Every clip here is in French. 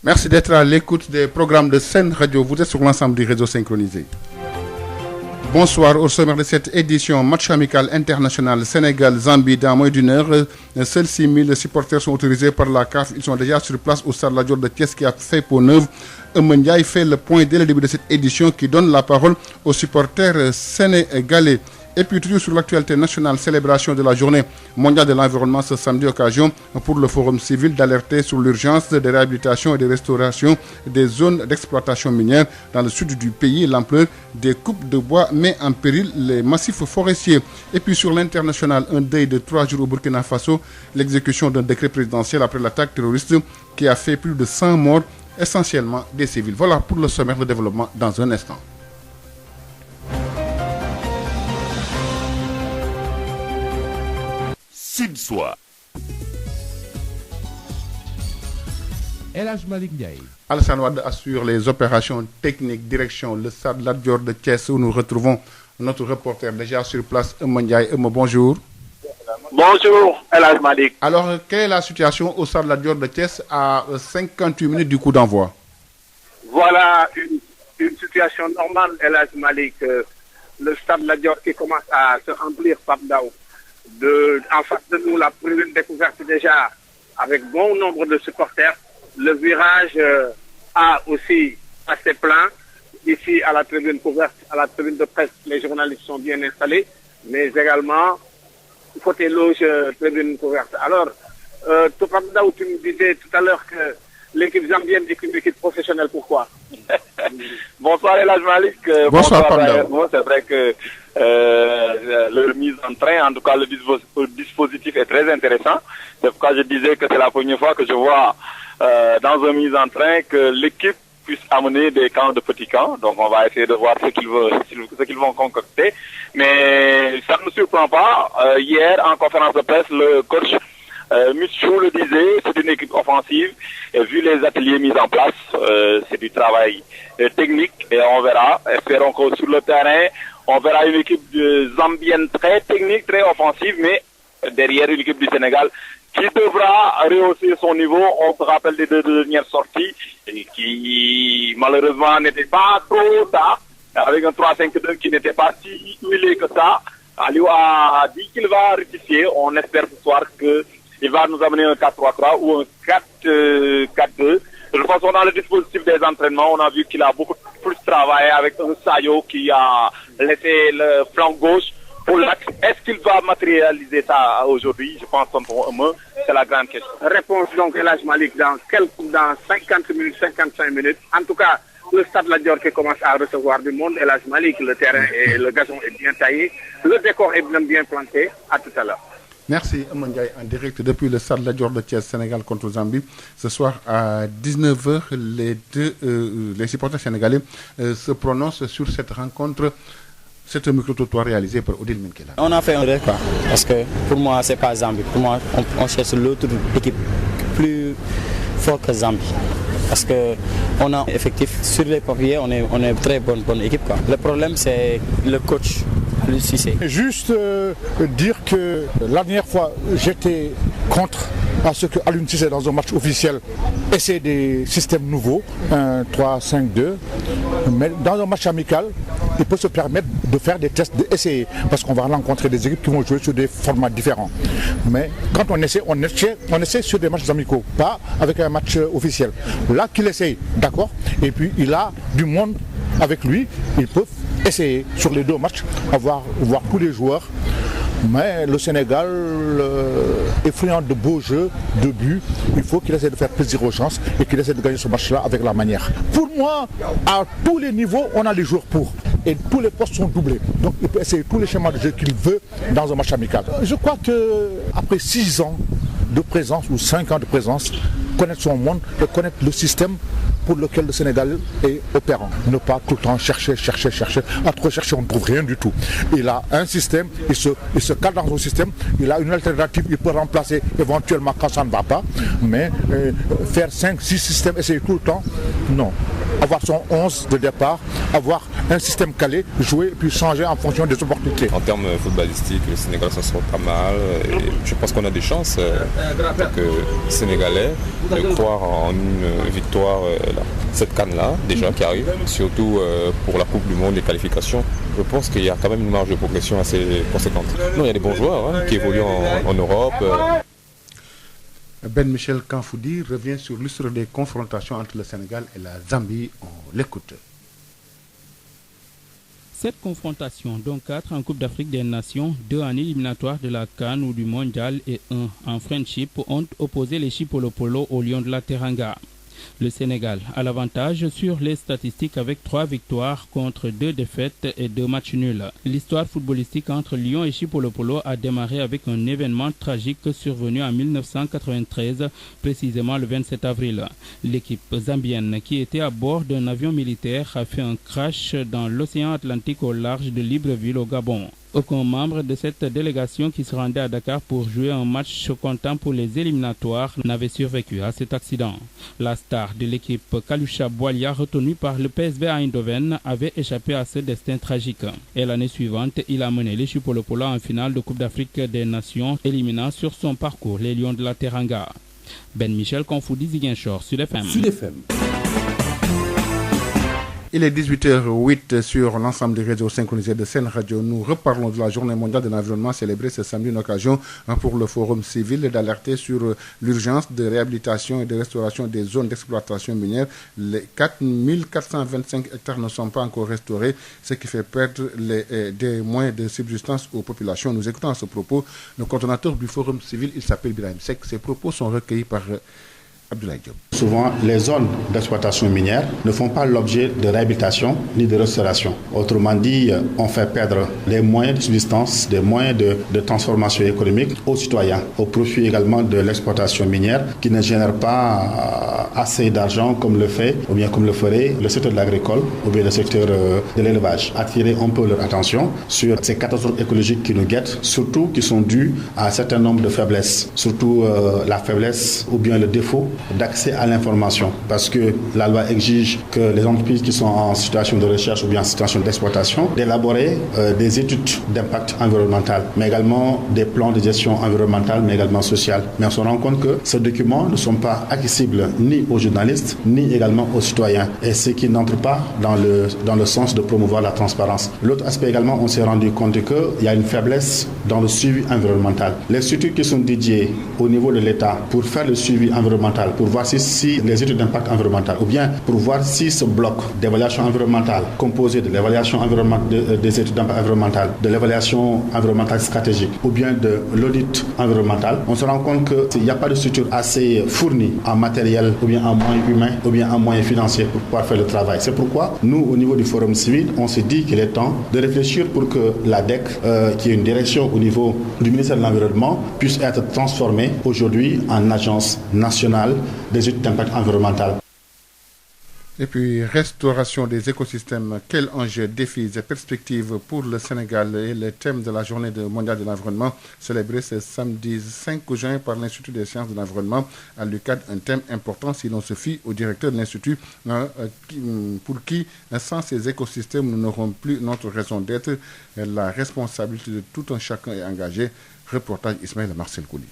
Merci d'être à l'écoute des programmes de Sen Radio. Vous êtes sur l'ensemble des réseaux synchronisés. Bonsoir, au sommaire de cette édition, match amical international Sénégal-Zambie dans moins d'une heure. Seuls 6000 supporters sont autorisés par la CAF. Ils sont déjà sur place au stade Lat Dior de Thiès qui a fait peau neuve. Ndiaye fait le point dès le début de cette édition qui donne la parole aux supporters sénégalais. Et puis toujours sur l'actualité nationale, célébration de la journée mondiale de l'environnement ce samedi, occasion pour le Forum civil d'alerter sur l'urgence de réhabilitation et de restauration des zones d'exploitation minière dans le sud du pays. L'ampleur des coupes de bois met en péril les massifs forestiers. Et puis sur l'international, un deuil de 3 jours au Burkina Faso, l'exécution d'un décret présidentiel après l'attaque terroriste qui a fait plus de 100 morts, essentiellement des civils. Voilà pour le sommaire de développement dans un instant. Sud-Soir. El Hadj Malick Ndiaye. Alassane Wade assure les opérations techniques, direction le stade Lat Dior de Thiès où nous retrouvons notre reporter déjà sur place, Ndiaye. Bonjour. Bonjour, El Hadj Malick. Alors, quelle est la situation au stade Lat Dior de Thiès à 58 minutes du coup d'envoi? Voilà une situation normale, El Hadj Malick. Le stade Lat Dior qui commence à se remplir, Pape Daou. En face de nous, la tribune découverte déjà avec bon nombre de supporters. Le virage a aussi assez plein. Ici, à la tribune couverte, à la tribune de presse, les journalistes sont bien installés, mais également côté loge, tribune couverte. Alors, Topamda, tu me disais tout à l'heure que l'équipe zambienne est une équipe professionnelle. Pourquoi? Bonsoir El Hadj Malick. Bonsoir Pamda. C'est vrai que leur mise en train, en tout cas le dispositif est très intéressant. C'est pourquoi je disais que c'est la première fois que je vois dans une mise en train que l'équipe puisse amener des camps de petits camps. Donc on va essayer de voir ce qu'ils vont concocter. Mais ça ne me surprend pas. Hier, en conférence de presse, le coach Michou le disait, c'est une équipe offensive. Et vu les ateliers mis en place, c'est du travail technique. Et on verra. Espérons que sur le terrain, on verra une équipe zambienne très technique, très offensive, mais derrière une équipe du Sénégal qui devra rehausser son niveau. On se rappelle des deux dernières sorties qui malheureusement n'étaient pas trop tard, avec un 3-5-2 qui n'était pas si huilé que ça. Aliou a dit qu'il va rectifier. On espère ce soir qu'il va nous amener un 4-3-3 ou un 4-4-2. De toute façon, dans le dispositif des entraînements, on a vu qu'il a beaucoup plus travaillé avec un Sayo qui a laissé le flanc gauche pour l'axe. Est-ce qu'il va matérialiser ça aujourd'hui? Je pense que c'est la grande question. Réponse donc El Hadj Malick dans 50 minutes, 55 minutes. En tout cas, le stade Lat Dior qui commence à recevoir du monde. El Hadj Malick, le terrain et le gazon est bien taillé. Le décor est bien planté. À tout à l'heure. Merci Ndiaye en direct depuis le stade Lat Dior de Thiès, Sénégal contre Zambie. Ce soir à 19h, les supporters sénégalais se prononcent sur cette rencontre. C'est un micro-trottoir réalisé par Odile Menkela. On a fait un erreur, parce que pour moi, c'est pas Zambie. Pour moi, on cherche l'autre équipe plus forte que Zambie. Parce qu'on a effectif sur les papiers, on est très bonne équipe. Le problème, c'est le coach. Juste dire que la dernière fois, j'étais contre à ce que Aliou Cissé dans un match officiel essaie des systèmes nouveaux, 1, 3, 5, 2. Mais dans un match amical, il peut se permettre de faire des tests, d'essayer. Parce qu'on va rencontrer des équipes qui vont jouer sur des formats différents. Mais quand on essaie sur des matchs amicaux, pas avec un match officiel. Là qu'il essaye, d'accord. Et puis il a du monde avec lui, ils peuvent essayer sur les deux matchs, voir tous les joueurs. Mais le Sénégal est friand de beaux jeux, de buts. Il faut qu'il essaie de faire plaisir aux gens et qu'il essaie de gagner ce match-là avec la manière. Pour moi, à tous les niveaux, on a les joueurs pour. Et tous les postes sont doublés. Donc il peut essayer tous les schémas de jeu qu'il veut dans un match amical. Je crois qu'après 6 ans de présence ou 5 ans de présence, connaître son monde, connaître le système, pour lequel le Sénégal est opérant. Ne pas tout le temps chercher. À trop chercher, on ne trouve rien du tout. Il a un système, il se cale dans son système, il a une alternative, il peut remplacer éventuellement quand ça ne va pas, mais faire 5-6 systèmes, essayer tout le temps, non. Avoir son 11 de départ, avoir un système calé, jouer, puis changer en fonction des opportunités. En termes footballistiques, le Sénégal s'en sort pas mal. Et je pense qu'on a des chances, en tant que Sénégalais, de croire en une victoire, cette CAN-là, déjà, qui arrive, surtout pour la Coupe du Monde, les qualifications. Je pense qu'il y a quand même une marge de progression assez conséquente. Non, il y a des bons joueurs qui évoluent en Europe. Ben Michel Kanfoudi revient sur l'histoire des confrontations entre le Sénégal et la Zambie. On l'écoute. 7 confrontations, dont 4 en Coupe d'Afrique des Nations, 2 en éliminatoire de la CAN ou du Mondial et 1 en Friendship, ont opposé les Chipolopolo aux Lions de la Teranga. Le Sénégal a l'avantage sur les statistiques avec 3 victoires contre 2 défaites et 2 matchs nuls. L'histoire footballistique entre Lyon et Chipolopolo a démarré avec un événement tragique survenu en 1993, précisément le 27 avril. L'équipe zambienne qui était à bord d'un avion militaire a fait un crash dans l'océan Atlantique au large de Libreville au Gabon. Aucun membre de cette délégation qui se rendait à Dakar pour jouer un match comptant pour les éliminatoires n'avait survécu à cet accident. La star de l'équipe Kalusha Boualia, retenue par le PSV Eindhoven, avait échappé à ce destin tragique. Et l'année suivante, il a mené les Chipolopolo en finale de Coupe d'Afrique des Nations, éliminant sur son parcours les Lions de la Teranga. Ben Michel Kanfoudi, Ziguinchor, Sud FM. Il est 18h08 sur l'ensemble des réseaux synchronisés de Sen Radio. Nous reparlons de la Journée mondiale de l'environnement célébrée ce samedi, une occasion pour le Forum civil d'alerter sur l'urgence de réhabilitation et de restauration des zones d'exploitation minière. Les 4425 hectares ne sont pas encore restaurés, ce qui fait perdre des moyens de subsistance aux populations. Nous écoutons à ce propos le coordonnateur du Forum civil, il s'appelle Birahim Seck. Ces propos sont recueillis par Abdoulaye Diop. Souvent, les zones d'exploitation minière ne font pas l'objet de réhabilitation ni de restauration. Autrement dit, on fait perdre les moyens de subsistance, des moyens de transformation économique aux citoyens, au profit également de l'exploitation minière qui ne génère pas assez d'argent comme le fait, ou bien comme le ferait le secteur de l'agricole ou bien le secteur de l'élevage. Attirer un peu leur attention sur ces catastrophes écologiques qui nous guettent, surtout qui sont dues à un certain nombre de faiblesses, surtout la faiblesse ou bien le défaut d'accès à l'information, parce que la loi exige que les entreprises qui sont en situation de recherche ou bien en situation d'exploitation d'élaborer des études d'impact environnemental, mais également des plans de gestion environnementale, mais également sociale. Mais on se rend compte que ces documents ne sont pas accessibles ni aux journalistes, ni également aux citoyens, et ce qui n'entre pas dans le sens de promouvoir la transparence. L'autre aspect également, on s'est rendu compte qu'il y a une faiblesse dans le suivi environnemental. Les structures qui sont dédiées au niveau de l'État pour faire le suivi environnemental, pour voir si les études d'impact environnemental, ou bien pour voir si ce bloc d'évaluation environnementale composé de l'évaluation des études d'impact environnemental, de l'évaluation environnementale stratégique, ou bien de l'audit environnemental, on se rend compte qu'il n'y a pas de structure assez fournie en matériel, ou bien en moyens humains, ou bien en moyens financiers pour pouvoir faire le travail. C'est pourquoi nous, au niveau du Forum civil, on s'est dit qu'il est temps de réfléchir pour que la DEC, qui est une direction au niveau du ministère de l'Environnement, puisse être transformée aujourd'hui en agence nationale des études d'impact environnemental. Et puis, restauration des écosystèmes, quels enjeux, défis et perspectives pour le Sénégal est le thème de la Journée mondiale de l'environnement célébrée ce samedi 5 juin par l'Institut des sciences de l'environnement à l'UCAD. Un thème important si l'on se fie au directeur de l'Institut pour qui, sans ces écosystèmes, nous n'aurons plus notre raison d'être. La responsabilité de tout un chacun est engagée. Reportage Ismaël Marcel Kouli.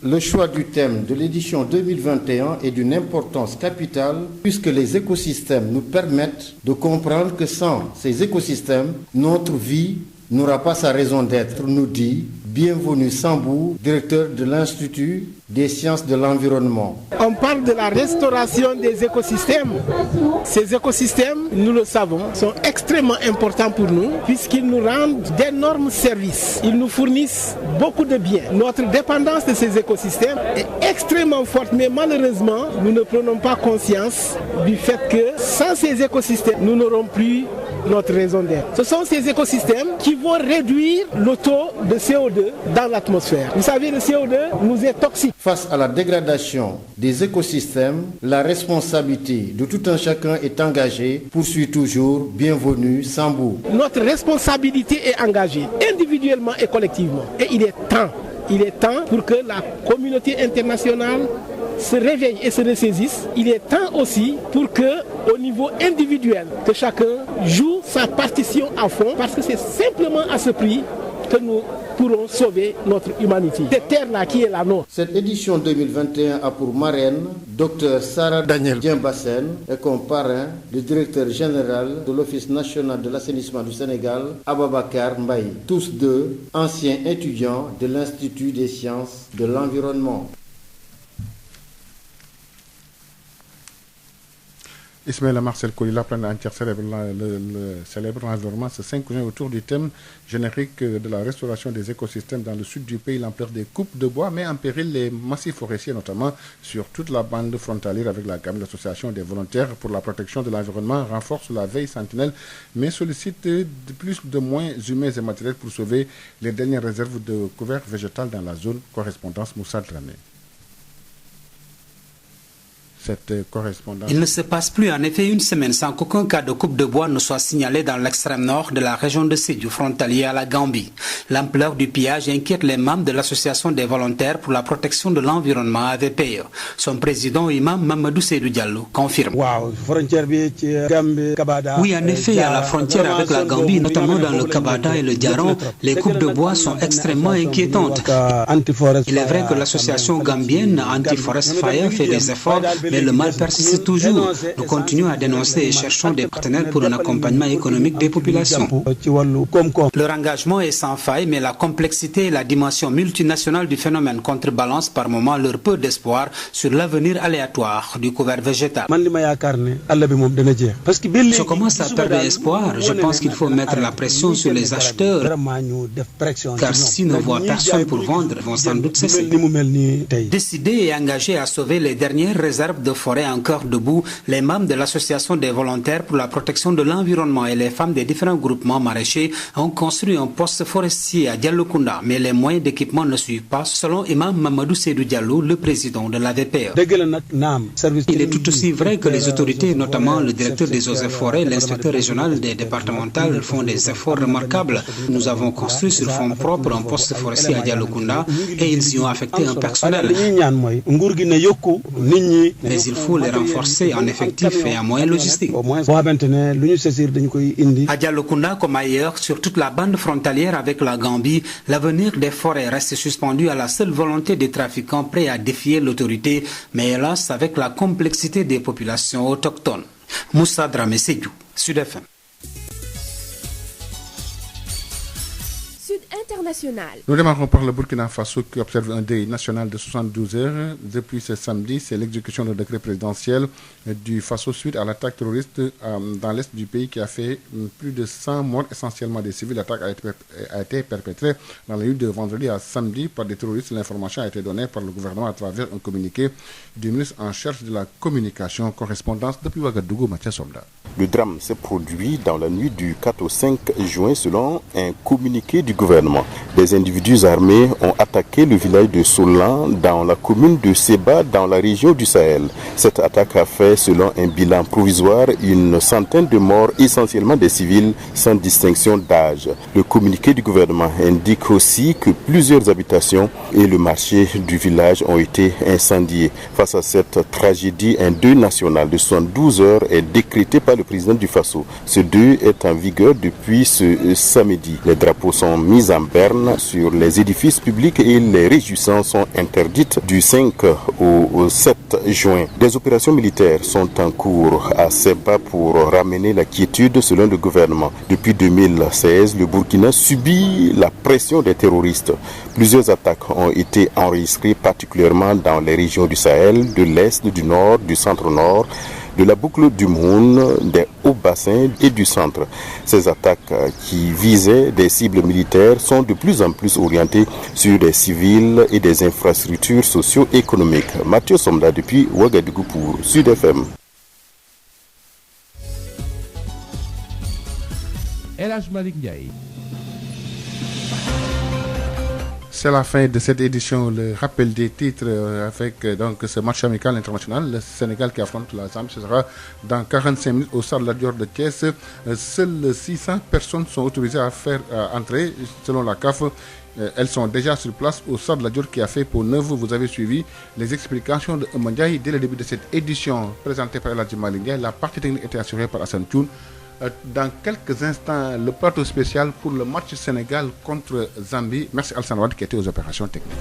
Le choix du thème de l'édition 2021 est d'une importance capitale puisque les écosystèmes nous permettent de comprendre que sans ces écosystèmes, notre vie n'aura pas sa raison d'être, nous dit Bienvenue Sambou, directeur de l'Institut des sciences de l'environnement. On parle de la restauration des écosystèmes. Ces écosystèmes, nous le savons, sont extrêmement importants pour nous puisqu'ils nous rendent d'énormes services. Ils nous fournissent beaucoup de biens. Notre dépendance de ces écosystèmes est extrêmement forte, mais malheureusement, nous ne prenons pas conscience du fait que sans ces écosystèmes, nous n'aurons plus notre raison d'être. Ce sont ces écosystèmes qui vont réduire le taux de CO2 dans l'atmosphère. Vous savez, le CO2 nous est toxique. Face à la dégradation des écosystèmes, la responsabilité de tout un chacun est engagée, poursuit toujours, bienvenue, Sambou. Notre responsabilité est engagée, individuellement et collectivement. Et il est temps pour que la communauté internationale se réveille et se ressaisisse. Il est temps aussi pour que, au niveau individuel, que chacun joue sa partition à fond, parce que c'est simplement à ce prix que nous pourrons sauver notre humanité. Cette terre-là qui est la nôtre. Cette édition 2021 a pour marraine Dr Sarah Daniel Diembassène et comme parrain le directeur général de l'Office national de l'assainissement du Sénégal, Ababakar Mbaye. Tous deux anciens étudiants de l'Institut des sciences de l'environnement. Ismaël Marcel Colli, la planète entière célèbre l'environnement ce 5 juin autour du thème générique de la restauration des écosystèmes dans le sud du pays. L'ampleur des coupes de bois met en péril les massifs forestiers, notamment sur toute la bande frontalière avec la gamme. L'association des volontaires pour la protection de l'environnement renforce la veille sentinelle, mais sollicite de plus de moyens humains et matériels pour sauver les dernières réserves de couvert végétal dans la zone. Correspondance Moussa Dramé. Cette correspondance. Il ne se passe plus en effet une semaine sans qu'aucun cas de coupe de bois ne soit signalé dans l'extrême nord de la région de Sédhiou, frontalier à la Gambie. L'ampleur du pillage inquiète les membres de l'association des volontaires pour la protection de l'environnement AVPE. Son président, Imam Mamadou Seydou Diallo, confirme. Oui, en effet, à la frontière avec la Gambie, notamment dans le Kabada et le Diaron, les coupes de bois sont extrêmement inquiétantes. Il est vrai que l'association gambienne Anti-Forest Fire fait des efforts, mais le mal persiste toujours. Nous continuons à dénoncer et cherchons des partenaires pour un accompagnement économique des populations. Leur engagement est sans faille, mais la complexité et la dimension multinationale du phénomène contrebalancent par moments leur peu d'espoir sur l'avenir aléatoire du couvert végétal. Je commence à perdre espoir. Je pense qu'il faut mettre la pression sur les acheteurs, car s'ils ne voient personne pour vendre, ils vont sans doute cesser. Décidés et engagés à sauver les dernières réserves de forêt encore debout, les membres de l'association des volontaires pour la protection de l'environnement et les femmes des différents groupements maraîchers ont construit un poste forestier à Diallokounda, mais les moyens d'équipement ne suivent pas, selon Imam Mamadou Seydou Diallo, le président de l'AVPE. Il est tout aussi vrai que les autorités, notamment le directeur des eaux et forêts, l'inspecteur régional des départementales, font des efforts remarquables. Nous avons construit sur fonds propres un poste forestier à Diallokounda et ils y ont affecté un personnel. Mais il faut les renforcer en effectifs et en moyens logistiques. À Diallokounda comme ailleurs, sur toute la bande frontalière avec la Gambie, l'avenir des forêts reste suspendu à la seule volonté des trafiquants prêts à défier l'autorité, mais hélas avec la complexité des populations autochtones. Moussa Dramé Sédhiou, Sud FM. International. Nous démarrons par le Burkina Faso qui observe un deuil national de 72 heures. Depuis ce samedi, c'est l'exécution d'un décret présidentiel du Faso suite à l'attaque terroriste dans l'est du pays qui a fait plus de 100 morts, essentiellement des civils. L'attaque a été perpétrée dans la nuit de vendredi à samedi par des terroristes. L'information a été donnée par le gouvernement à travers un communiqué du ministre en charge de la communication. Correspondance depuis Ouagadougou, Mathias Somda. Le drame s'est produit dans la nuit du 4 au 5 juin selon un communiqué du gouvernement. Des individus armés ont attaqué le village de Solan dans la commune de Seba dans la région du Sahel. Cette attaque a fait, selon un bilan provisoire, une centaine de morts, essentiellement des civils sans distinction d'âge. Le communiqué du gouvernement indique aussi que plusieurs habitations et le marché du village ont été incendiés. Face à cette tragédie, un deuil national de 72 heures est décrété par le président du Faso. Ce deuil est en vigueur depuis ce samedi. Les drapeaux sont mis en berne sur les édifices publics et les réjouissances sont interdites du 5 au 7 juin. Des opérations militaires sont en cours à Seba pour ramener la quiétude selon le gouvernement. Depuis 2016, le Burkina subit la pression des terroristes. Plusieurs attaques ont été enregistrées particulièrement dans les régions du Sahel, de l'Est, du Nord, du Centre-Nord, de la boucle du Moun, des hauts bassins et du centre. Ces attaques qui visaient des cibles militaires sont de plus en plus orientées sur des civils et des infrastructures socio-économiques. Mathieu Somda depuis Ouagadougou pour Sud FM. El Hadj Malick Ndiaye. C'est la fin de cette édition, le rappel des titres avec donc ce match amical international, le Sénégal qui affronte la Zambie. Ce sera dans 45 minutes au Stade Lat Dior de Thiès. Seules 600 personnes sont autorisées à faire entrer selon la CAF. Elles sont déjà sur place au Stade Lat Dior qui a fait peau neuve. Vous avez suivi les explications de Eumeu Ndiaye dès le début de cette édition présentée par El Hadji Malick Ndiaye. La partie technique était assurée par Assane Thioune. Dans quelques instants, le plateau spécial pour le match Sénégal contre Zambie. Merci Alassane Wade qui était aux opérations techniques.